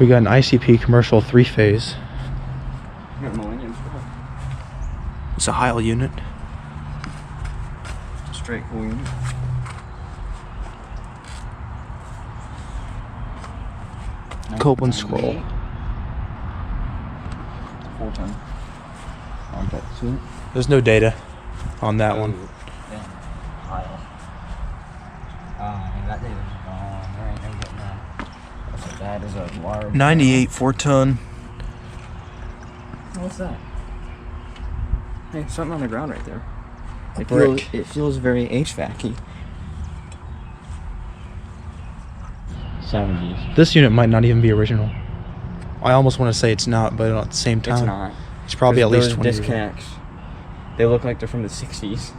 We got an ICP Commercial 3-phase. It's a Heil unit. Straight cool unit. Copeland scroll. 4-ton. There's no data on that one. Yeah. Heil. And that data's gone. There ain't no getting that. So that is a large. 98 4-ton. What's that? Hey, something on the ground right there. Brick. It feels very HVAC-y. 70s. This unit might not even be original. I almost want to say it's not, but at the same time, It's not. it's probably at least Those 20 years old. disconnects. They look like they're from the 60s.